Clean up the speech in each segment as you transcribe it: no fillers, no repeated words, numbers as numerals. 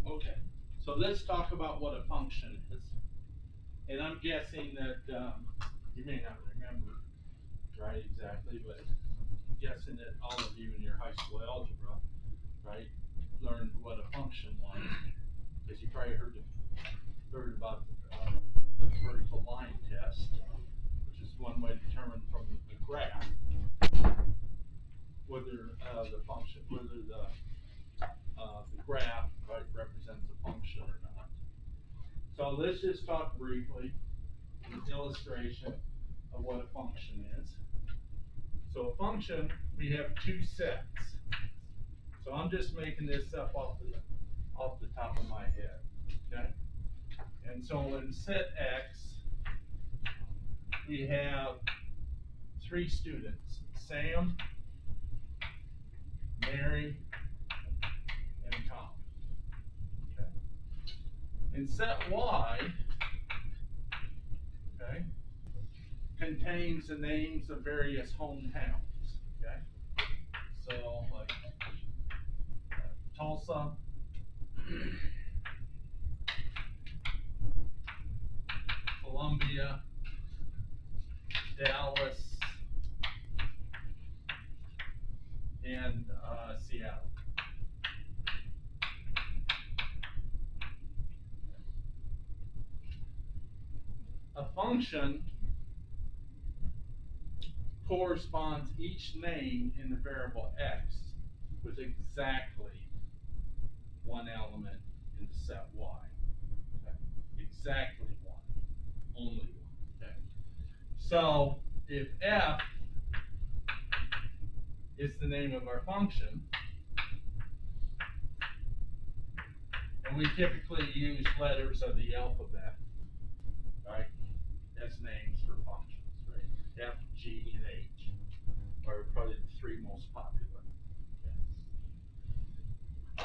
Okay, so let's talk about what a function is. And I'm guessing that you may not remember, right, exactly, but I'm guessing that all of you in your high school algebra, right, learned what a function was. Because you probably heard about the vertical line test, which is one way to determine from the graph whether the graph, right, represents a function or not. So let's just talk briefly, an illustration of what a function is. So a function, we have two sets. So I'm just making this up off the top of my head, okay? And so in set X, we have three students: Sam, Mary, and Tom. Okay. In set Y, okay, contains the names of various hometowns. Okay. So like Tulsa, Columbia, Dallas, and Seattle. A function corresponds each name in the variable x with exactly one element in the set y. Okay? Exactly one, only one. Okay? So if f is the name of our function, and we typically use letters of the alphabet, right, as names for functions, right? F, G, and H are probably the three most popular. Okay.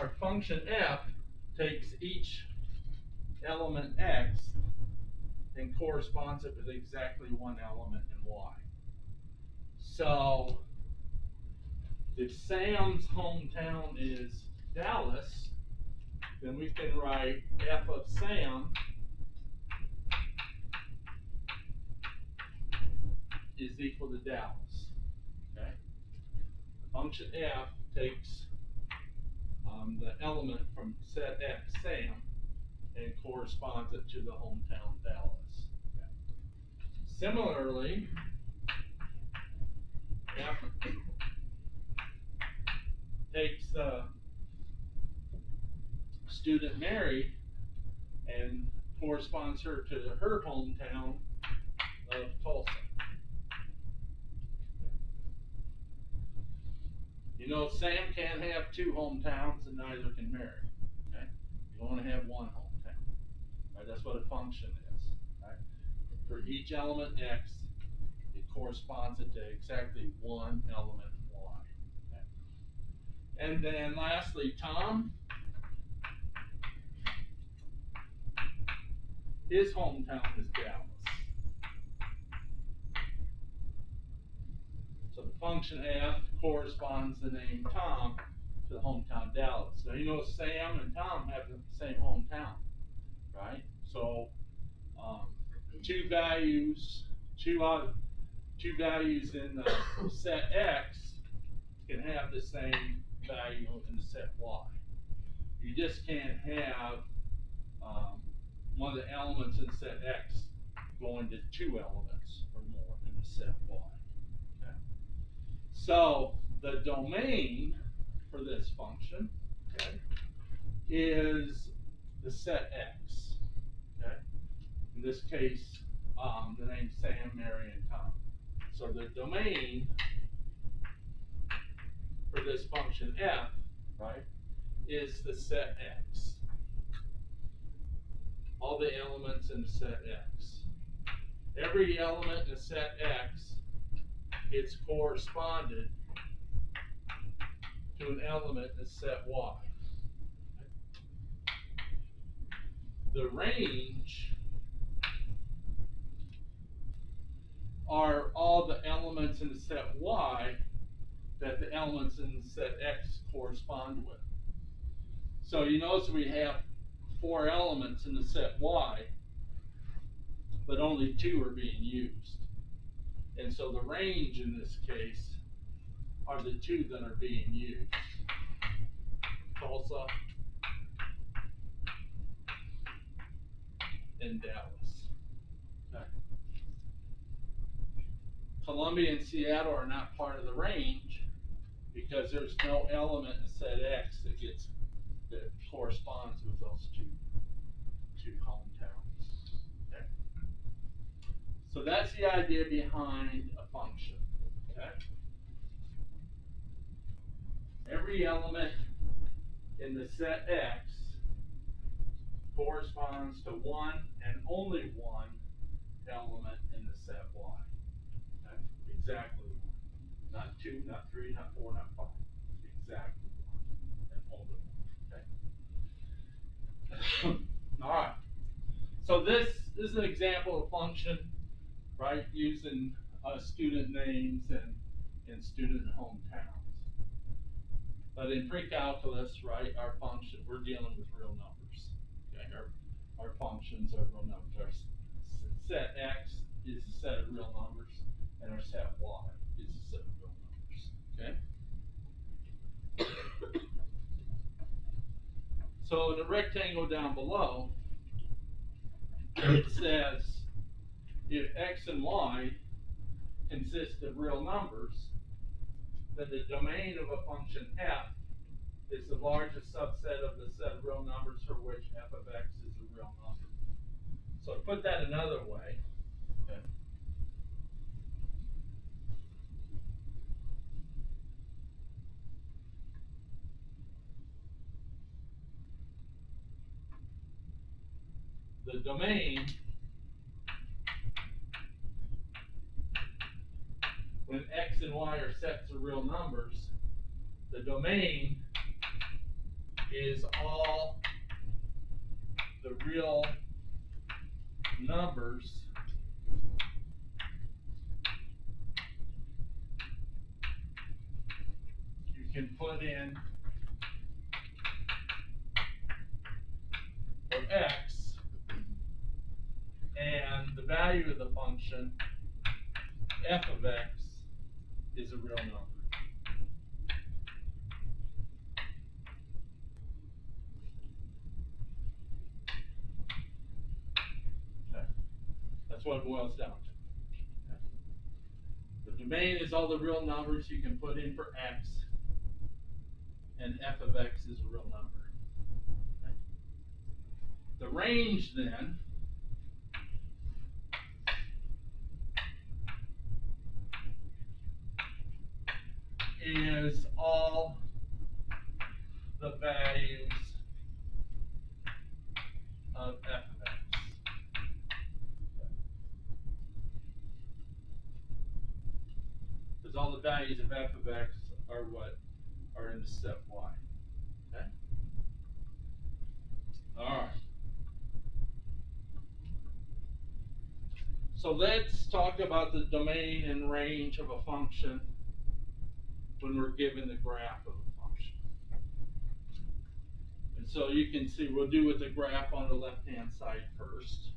Our function f takes each element x and corresponds it with exactly one element in y. So if Sam's hometown is Dallas, then we can write f of Sam is equal to Dallas. Okay? The function f takes the element from set X, Sam, and corresponds it to the hometown Dallas. Okay? Similarly, f takes student Mary and corresponds her to her hometown of Tulsa. You know, Sam can't have two hometowns, and neither can Mary. Okay? You only have one hometown. Right? That's what a function is. Right? For each element x, it corresponds it to exactly one element y. Okay? And then lastly, Tom, his hometown is Dallas. So the function f corresponds the name Tom to the hometown Dallas. Now you know Sam and Tom have the same hometown, right? So two values in the set X can have the same value in the set Y. You just can't have one of the elements in set X going to two elements or more in the set Y. Okay? So the domain for this function, okay, is the set X. Okay? In this case, the names Sam, Mary, and Tom. So the domain for this function f, right, is the set X. All the elements in the set X. Every element in the set X is corresponded to an element in the set Y. The range are all the elements in the set Y that the elements in the set X correspond with. So you notice we have 4 elements in the set Y, but only 2 are being used. And so the range in this case are the 2 that are being used. Tulsa and Dallas. Okay. Columbia and Seattle are not part of the range because there's no element in set X that corresponds with those two hometowns. Okay. So that's the idea behind a function. Okay. Every element in the set X corresponds to one and only one element in the set Y. Okay. Exactly one. Not 2, not 3, not 4, not 5. Exactly one and only one. Okay. All right. So this is an example of function, right, using student names and student hometowns. But in pre-calculus, right, our function, we're dealing with real numbers. Okay, our functions are real numbers. Our set X is a set of real numbers, and our set Y is a set of real numbers. Okay. So in the rectangle down below, it says if X and Y consist of real numbers, then the domain of a function f is the largest subset of the set of real numbers for which f of x is a real number. So to put that another way, okay, the domain, when x and y are sets of real numbers, the domain is all the real numbers you can put in for x, and the value of the function f of x is a real number. Okay. That's what it boils down to. Okay. The domain is all the real numbers you can put in for x, and f of x is a real number. Okay. The range then is all the values of f of x. Because all the values of f of x are what are in the set y. Okay? Alright. So let's talk about the domain and range of a function when we're given the graph of a function. And so you can see, we'll do with the graph on the left-hand side first.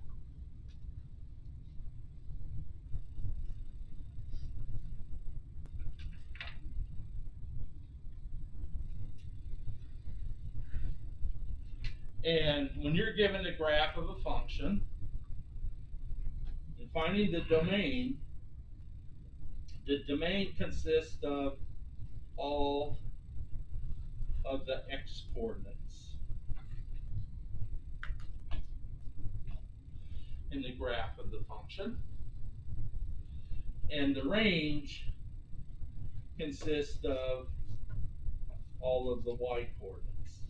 And when you're given the graph of a function, and finding the domain consists of all of the x coordinates in the graph of the function. And the range consists of all of the y coordinates.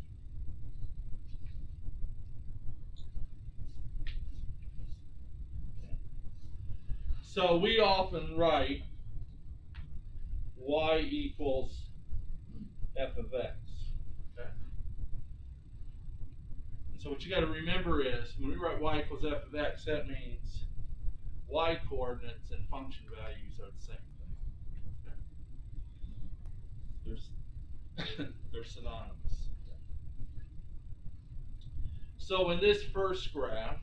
So we often write y equals f of x. Okay? And so what you got to remember is when we write y equals f of x, that means y coordinates and function values are the same thing. Okay? They're synonymous. So in this first graph,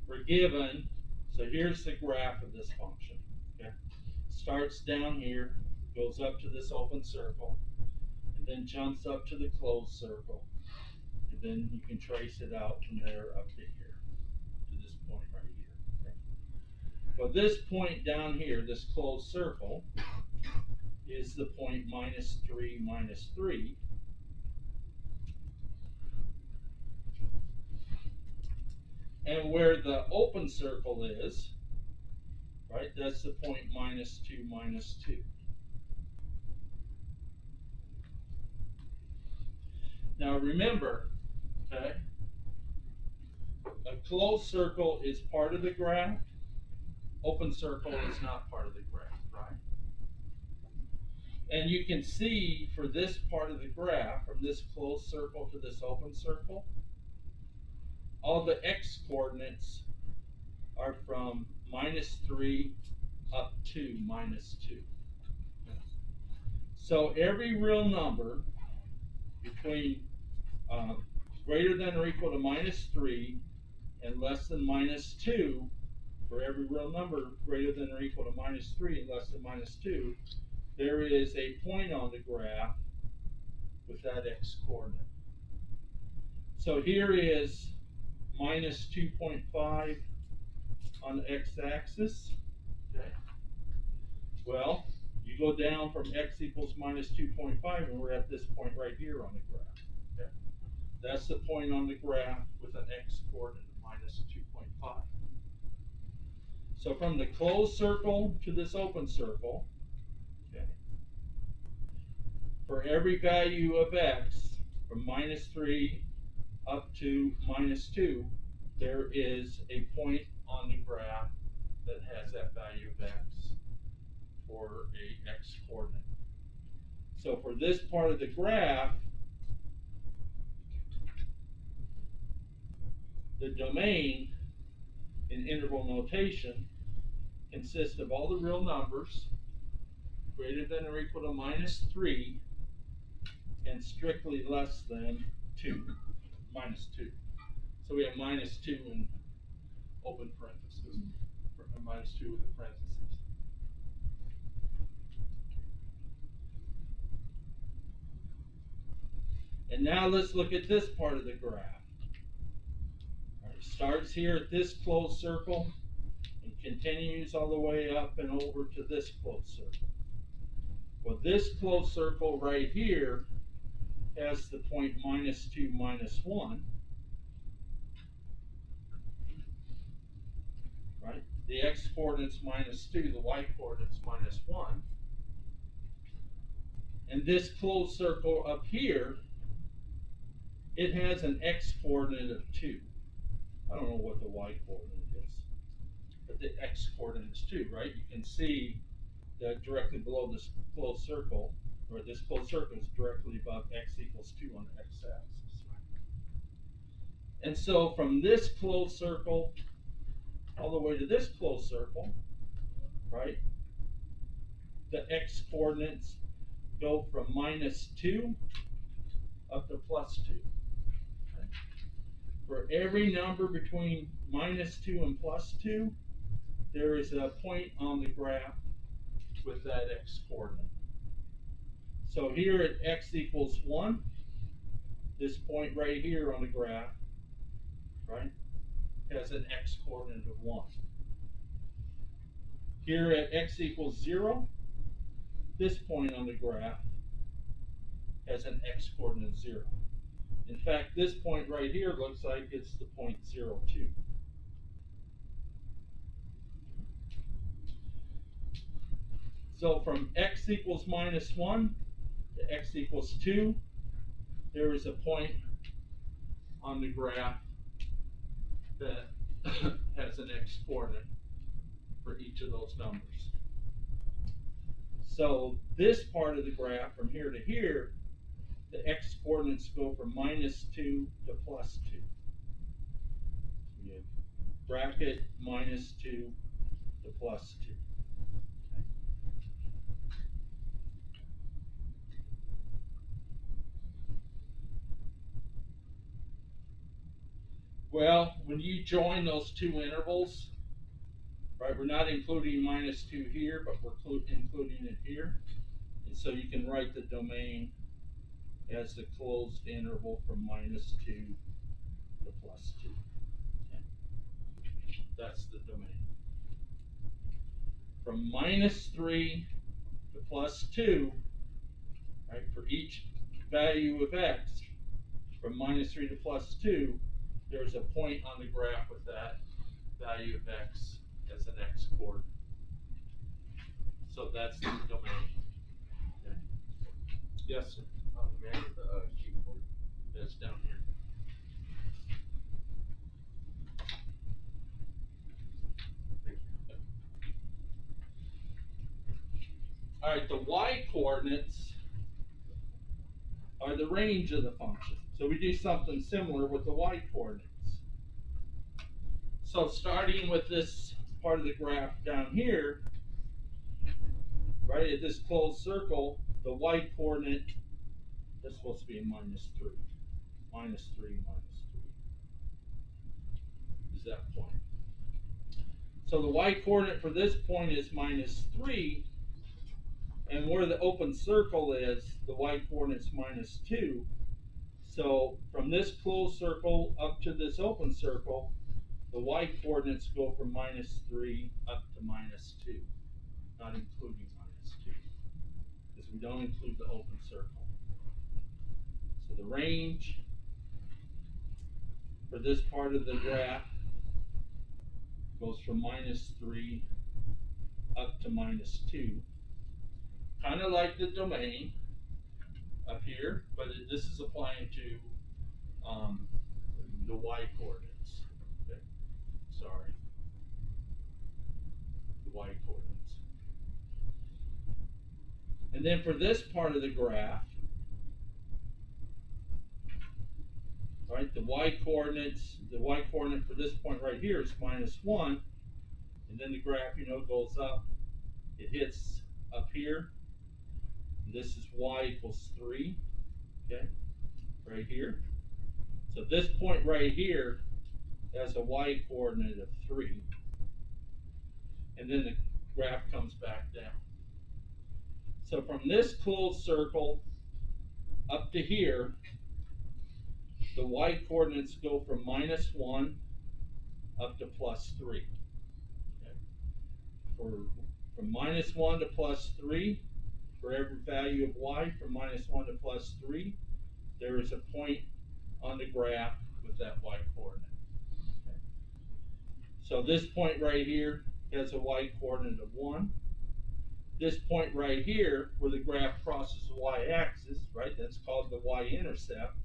we're given, so here's the graph of this function. Okay, starts down here, goes up to this open circle, and then jumps up to the closed circle, and then you can trace it out from there up to here, to this point right here. Okay. But this point down here, this closed circle, is the point -3, -3. And where the open circle is, right, that's the point -2, -2. Now remember, okay, a closed circle is part of the graph, open circle is not part of the graph, right? And you can see for this part of the graph, from this closed circle to this open circle, all the x-coordinates are from -3 up to -2. So every real number between greater than or equal to -3 and less than -2, for every real number greater than or equal to -3 and less than -2, there is a point on the graph with that x-coordinate. So here is -2.5 on the x-axis. Okay. Well, you go down from x equals -2.5, and we're at this point right here on the graph. Okay. That's the point on the graph with an x-coordinate of -2.5. So from the closed circle to this open circle, okay, for every value of x from -3 up to -2, there is a point on the graph that has that value of x for a x-coordinate. So for this part of the graph, the domain in interval notation consists of all the real numbers greater than or equal to -3 and strictly less than 2, -2. So we have -2 in open parentheses, -2 with the parentheses. And now let's look at this part of the graph. Right, it starts here at this closed circle and continues all the way up and over to this closed circle. Well, this closed circle right here has the point -2, -1. Right? The x-coordinate's -2, the y-coordinate's -1. And this closed circle up here, it has an x-coordinate of 2. I don't know what the y-coordinate is, but the x-coordinate is 2, right? You can see that directly below this closed circle, or this closed circle is directly above x equals 2 on the x-axis. And so from this closed circle all the way to this closed circle, right, the x-coordinates go from -2 up to +2. Okay. For every number between -2 and +2, there is a point on the graph with that x-coordinate. So here at x equals 1, this point right here on the graph, right, has an x-coordinate of 1. Here at x equals 0, this point on the graph has an x-coordinate of 0. In fact, this point right here looks like it's the point 0, 2. So from x equals -1 to x equals 2, there is a point on the graph that has an x-coordinate for each of those numbers. So this part of the graph from here to here, the x-coordinates go from -2 to +2. We have bracket -2 to +2. Well, when you join those two intervals, right, we're not including -2 here, but we're including it here. And so you can write the domain as the closed interval from -2 to +2. Okay. That's the domain. From -3 to +2, right, for each value of x, from -3 to +2, there's a point on the graph with that value of x as an x coordinate. So that's the domain. Okay. Yes, sir. May I get the sheet for it? That's down here. Thank you. All right, the y coordinates are the range of the function. So we do something similar with the y coordinates. So starting with this part of the graph down here, right, at this closed circle, the y coordinate is supposed to be a -3. -3, -3 is that point. So the y coordinate for this point is -3, and where the open circle is, the y coordinate's -2. So from this closed circle up to this open circle, the y coordinates go from -3 up to -2, not including -2, because we don't include the open circle. So the range for this part of the graph goes from -3 up to -2, kind of like the domain up here, but this is applying to the y coordinates. Okay. Sorry, the y coordinates. And then for this part of the graph, right, the y coordinate for this point right here is -1, and then the graph, goes up. It hits up here. And this is y equals 3, okay, right here. So this point right here has a y coordinate of 3, and then the graph comes back down. So from this closed circle up to here, the y coordinates go from -1 up to +3. Okay. From -1 to +3, for every value of y from -1 to +3, there is a point on the graph with that y coordinate. Okay. So this point right here has a y coordinate of 1. This point right here, where the graph crosses the y-axis, right, that's called the y-intercept,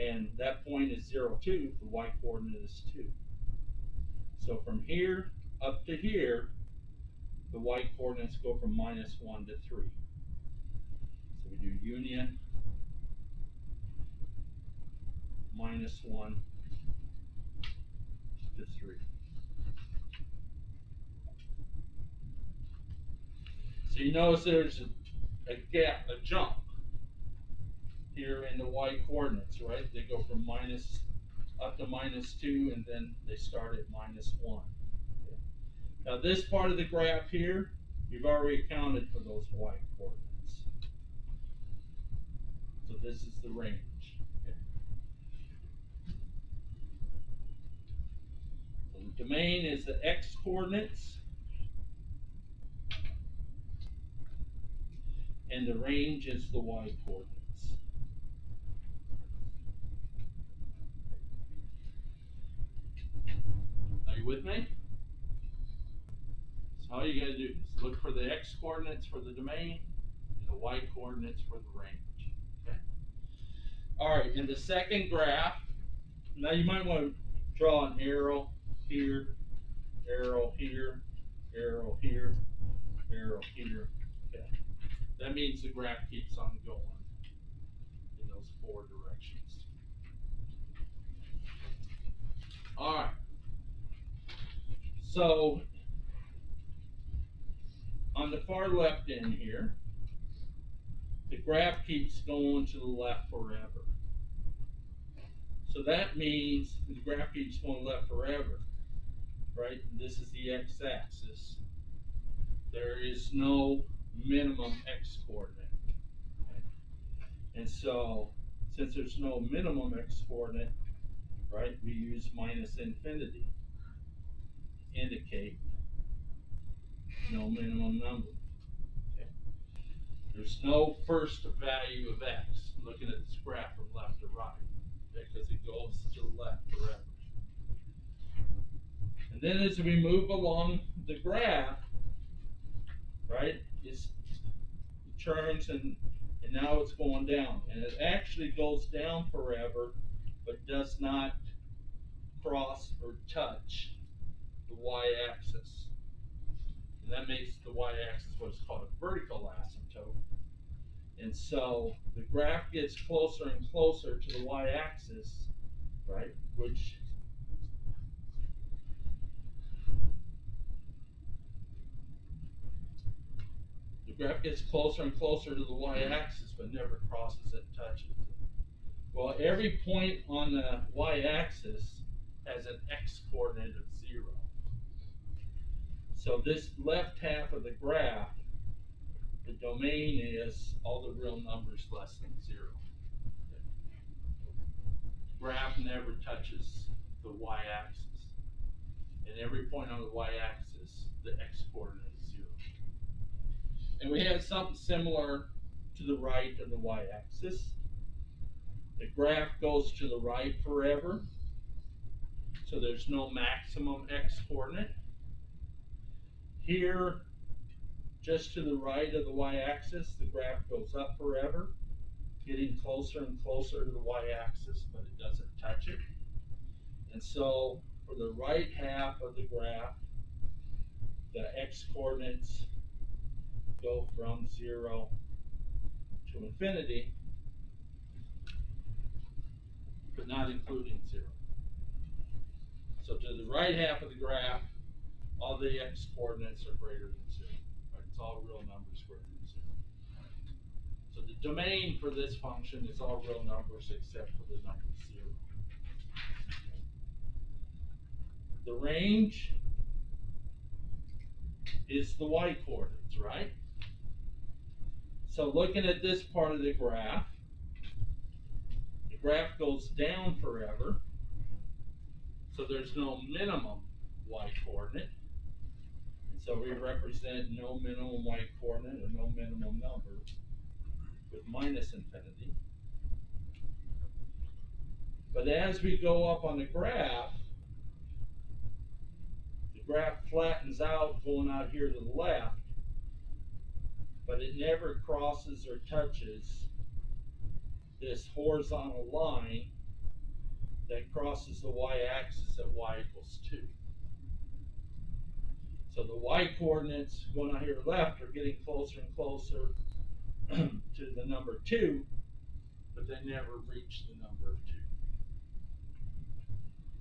and that point is 0, 2, the y coordinate is 2. So from here up to here, the y coordinates go from -1 to 3. So we do union -1 to 3. So you notice there's a gap, a jump here in the y coordinates, right? They go from up to -2, and then they start at -1. Okay. Now this part of the graph here, you've already accounted for those y coordinates. So this is the range. Okay. So the domain is the x coordinates, and the range is the y coordinates. Are you with me? So all you gotta do is look for the x coordinates for the domain and the y coordinates for the range. Okay. All right, in the second graph, now you might want to draw an arrow here, arrow here, arrow here, arrow here. Okay. That means the graph keeps on going in those 4 directions. All right. So on the far left end here, the graph keeps going to the left forever. So that means the graph keeps going left forever, right? This is the x-axis. There is no minimum x-coordinate. Okay? And so, since there's no minimum x-coordinate, right, we use minus infinity to indicate no minimum number. Okay? There's no first value of x, looking at this graph from left to right, because it goes to the left forever. And then as we move along the graph, right, it turns and now it's going down. And it actually goes down forever, but does not cross or touch the y-axis. And that makes the y-axis what's called a vertical asymptote. And so the graph gets closer and closer to the y-axis, right, which the graph gets closer and closer to the y-axis, but never crosses it and touches it. Well, every point on the y-axis has an x-coordinate of 0. So this left half of the graph, the domain is all the real numbers less than 0. Okay. Graph never touches the y-axis. And every point on the y-axis, the x-coordinate is 0. And we have something similar to the right of the y-axis. The graph goes to the right forever, so there's no maximum x-coordinate. Here, just to the right of the y-axis, the graph goes up forever, getting closer and closer to the y-axis, but it doesn't touch it. And so, for the right half of the graph, the x-coordinates go from 0 to infinity, but not including 0. So to the right half of the graph, all the x-coordinates are greater than 0. Right? It's all real numbers greater than 0. So the domain for this function is all real numbers except for the number 0. The range is the y-coordinates, right? So looking at this part of the graph goes down forever, so there's no minimum y-coordinate. And so we represent no minimum y-coordinate or no minimum number with minus infinity. But as we go up on the graph flattens out, going out here to the left, but it never crosses or touches this horizontal line that crosses the y-axis at y equals 2. So the y-coordinates going out here to the left are getting closer and closer to the number 2, but they never reach the number 2.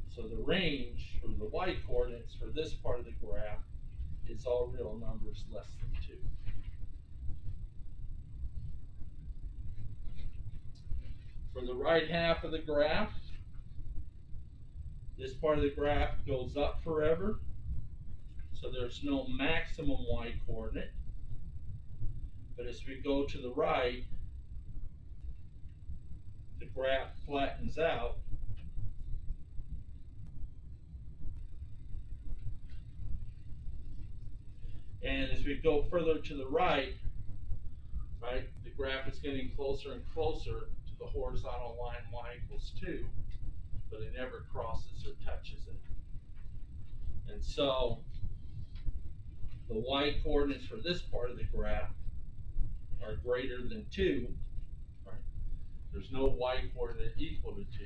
So the range, or the y-coordinates for this part of the graph, is all real numbers less than 2. For the right half of the graph, this part of the graph goes up forever, so there's no maximum y-coordinate. But as we go to the right, the graph flattens out. And as we go further to the right, the graph is getting closer and closer to the horizontal line y equals 2, but it never crosses or touches it. And so the y-coordinates for this part of the graph are greater than 2. There's no y-coordinate equal to 2.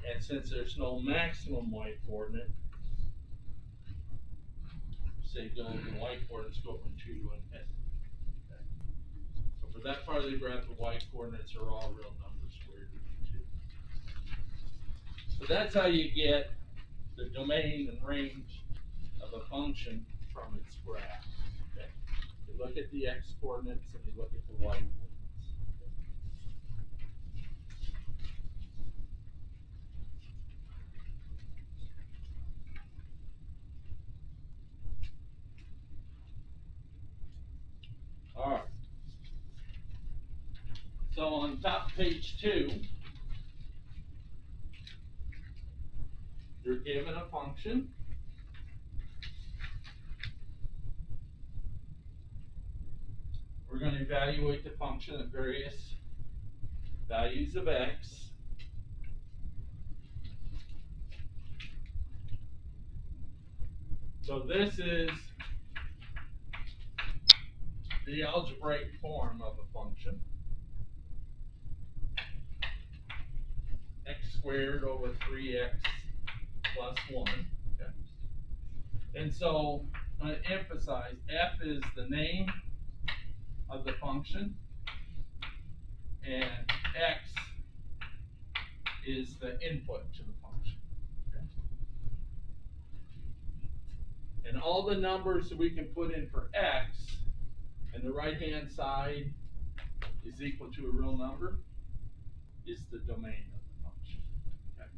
And since there's no maximum y-coordinate, say the y-coordinates go from 2 to infinity. Okay. So for that part of the graph, the y-coordinates are all real numbers greater than 2. So that's how you get the domain and range of a function from its graph. Okay. You look at the x-coordinates and you look at the y-coordinates. So on top page 2, you're given a function. We're going to evaluate the function at various values of x. So this is the algebraic form of a function. X squared over 3x plus 1. Okay. And so I'm going to emphasize f is the name of the function, and x is the input to the function. Okay. And all the numbers that we can put in for x, and the right-hand side is equal to a real number, is the domain of the function. Okay.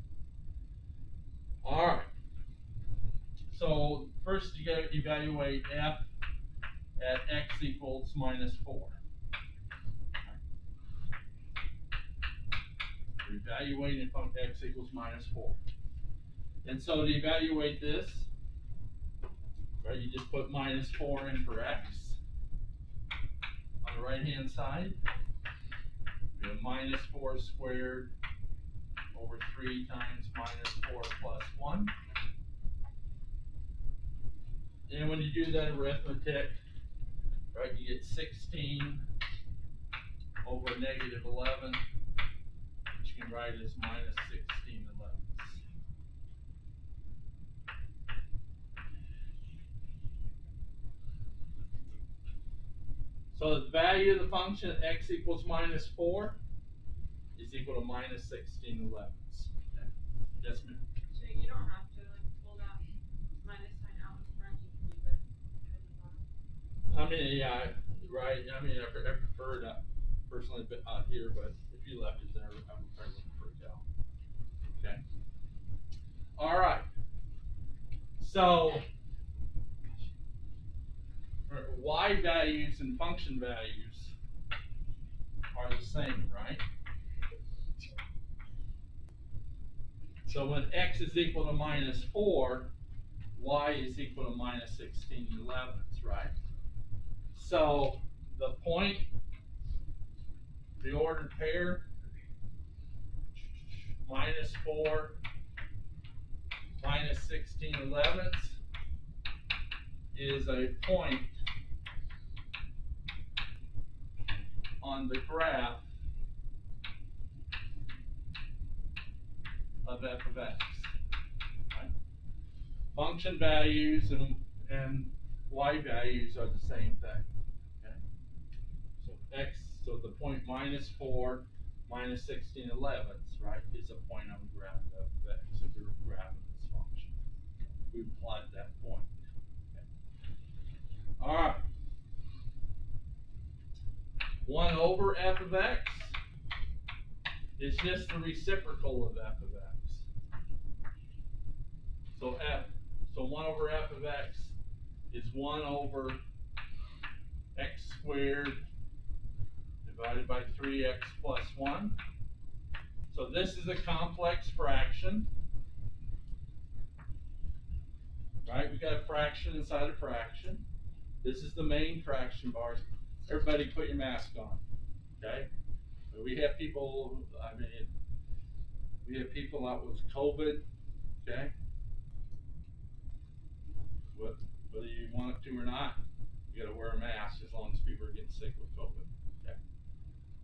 All right. So first you got to evaluate f at x equals minus 4. We're evaluating from x equals minus 4. And so to evaluate this, right, you just put minus 4 in for x. On the right-hand side, we have minus 4 squared over 3 times minus 4 plus 1. And when you do that arithmetic, right, you get 16 over negative 11, which you can write as minus 16 elevenths. So the value of the function at x equals minus 4 is equal to minus 16 elevenths. Okay. Yes, ma'am. So you don't have to like pull that minus sign out in front. You can leave it as a bottom. I mean, yeah, right. I mean, I prefer it personally here, but if you left it there, I would probably prefer it down. Okay. All right. So y values and function values are the same, right? So when x is equal to minus 4, y is equal to minus 16 elevenths, right? So the point, the ordered pair, minus 4 minus 16 elevenths is a point on the graph of f of x. Right? Function values and y values are the same thing. Okay? So the point minus 4 minus 16 elevenths, right, is a point on the graph of x, if you're graphing this function. We plot that point. Okay. All right. 1 over f of x is just the reciprocal of f of x. So 1 over f of x is 1 over x squared divided by 3x plus 1. So this is a complex fraction. Right? We got a fraction inside a fraction. This is the main fraction bars. Everybody put your mask on. Okay? We have people, we have people out with COVID. Okay? Whether you want to or not, you got to wear a mask as long as people are getting sick with COVID. Okay?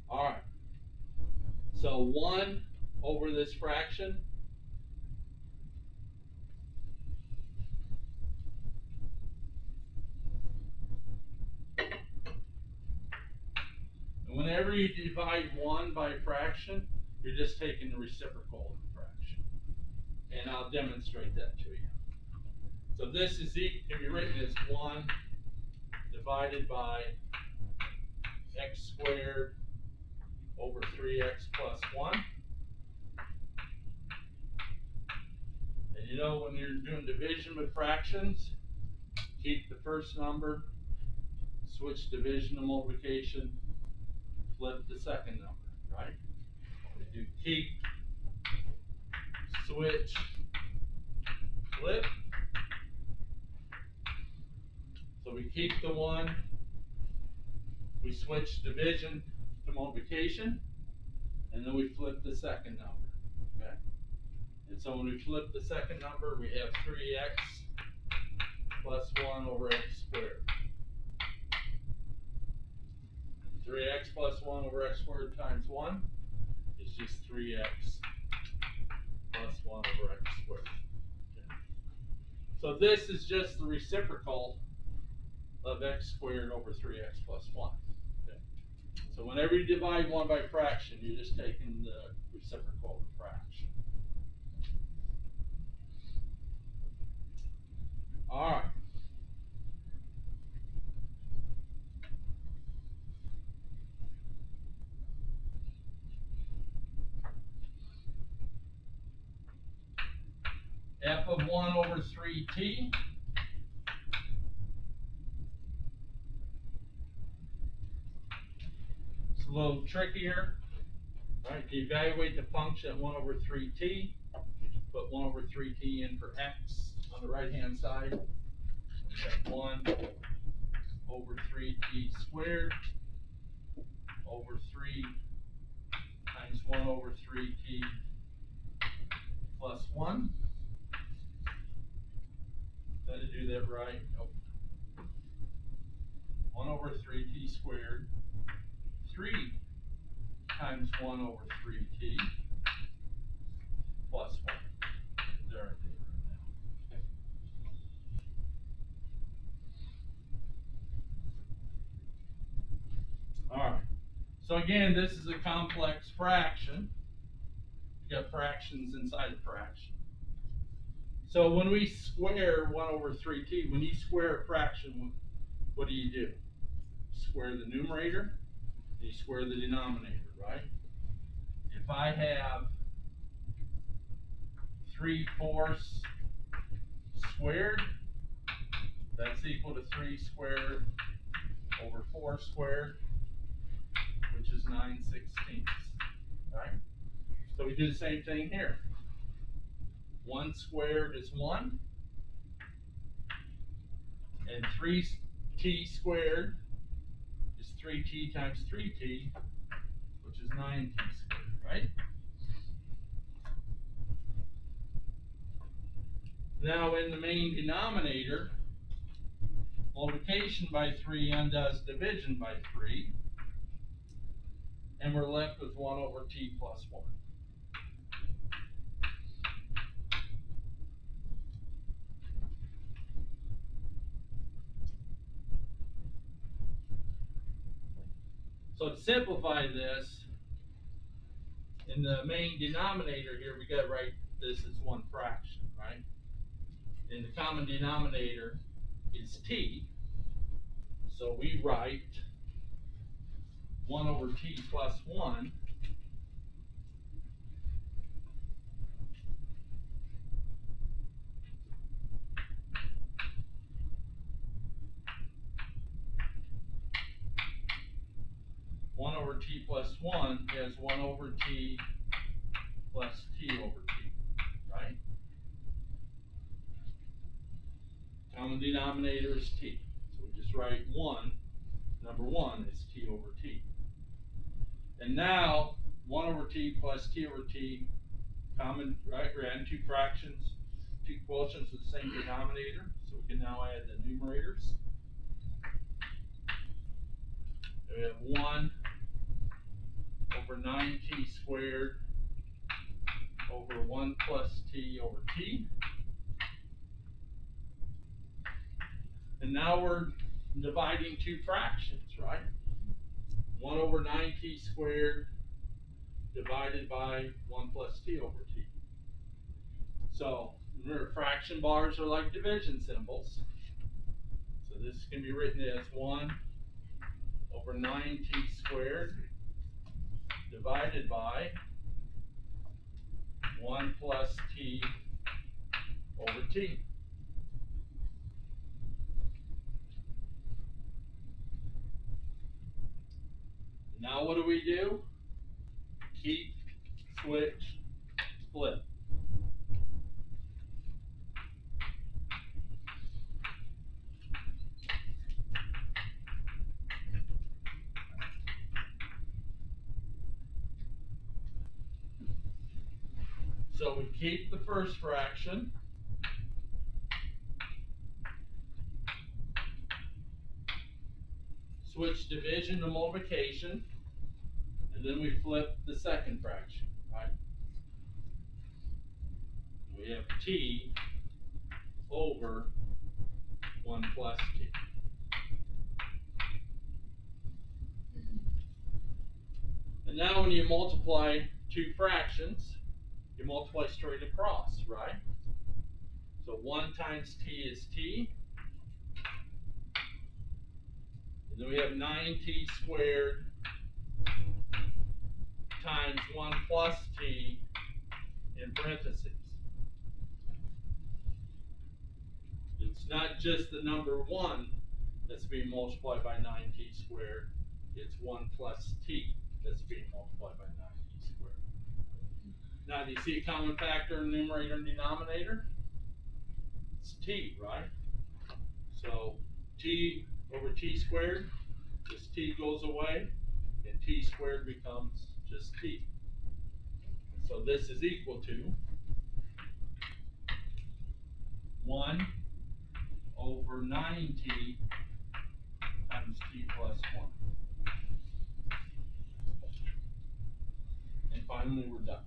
All right. So 1 over this fraction and whenever you divide 1 by a fraction, you're just taking the reciprocal of the fraction. And I'll demonstrate that to you. So this is can be written as 1 divided by x squared over 3x plus 1. And you know, when you're doing division with fractions, keep the first number, switch division to multiplication, flip the second number. right? We do keep, switch, flip. So we keep the one, we switch division to multiplication, and then we flip the second number, okay? And so when we flip the second number, we have 3x plus 1 over x squared. 3x plus 1 over x squared times 1 is just 3x plus 1 over x squared. Okay. So this is just the reciprocal of x squared over 3x plus 1. Okay. So whenever you divide one by fraction, you're just taking the reciprocal of the fraction. All right. F of 1 over 3t it's a little trickier, right? To evaluate the function at 1 over 3t, put 1 over 3t in for x on the right hand side. We have 1 over 3t squared over 3 times 1 over 3t plus 1. Did I do that right? Nope. 1 over 3t squared, 3 times 1 over 3t plus 1. There I did it right now. All right. So again, this is a complex fraction. You got fractions inside a fraction. So when we square 1 over 3t, when you square a fraction, what do? You square the numerator, and you square the denominator, right? If I have 3/4 squared, that's equal to 3 squared over 4 squared, which is 9/16, right? So we do the same thing here. 1 squared is 1, and 3t squared is 3t times 3t, which is 9t squared, right? Now in the main denominator, multiplication by 3 undoes division by 3, and we're left with 1 over t plus 1. So to simplify this, in the main denominator here, we got to write this as one fraction, right? And the common denominator is t, so we write 1 over t plus 1 1 over t plus 1 is 1 over t plus t over t, right? Common denominator is t. So we just write 1, number 1 is t over t. And now 1 over t plus t over t, common, right? We're adding two fractions, two quotients with the same denominator. So we can now add the numerators. We have 1 over 9t squared over 1 plus t over t. And now we're dividing two fractions, right? 1 over 9t squared divided by 1 plus t over t. So remember, fraction bars are like division symbols. So this can be written as 1 over 9t squared divided by 1 plus t over t. Now what do? keep, switch, flip. So we keep the first fraction. Switch division to multiplication, and then we flip the second fraction, right? We have t over 1 plus t. And now when you multiply two fractions, you multiply straight across, right? So 1 times t is t. And then we have 9t squared times 1 plus t in parentheses. It's not just the number 1 that's being multiplied by 9t squared. It's 1 plus t that's being multiplied by 9t squared. Now, do you see a common factor in numerator and denominator? It's t, right? So t over t squared, this t goes away, and t squared becomes just t. So this is equal to 1 over 9t times t plus 1. And finally, we're done.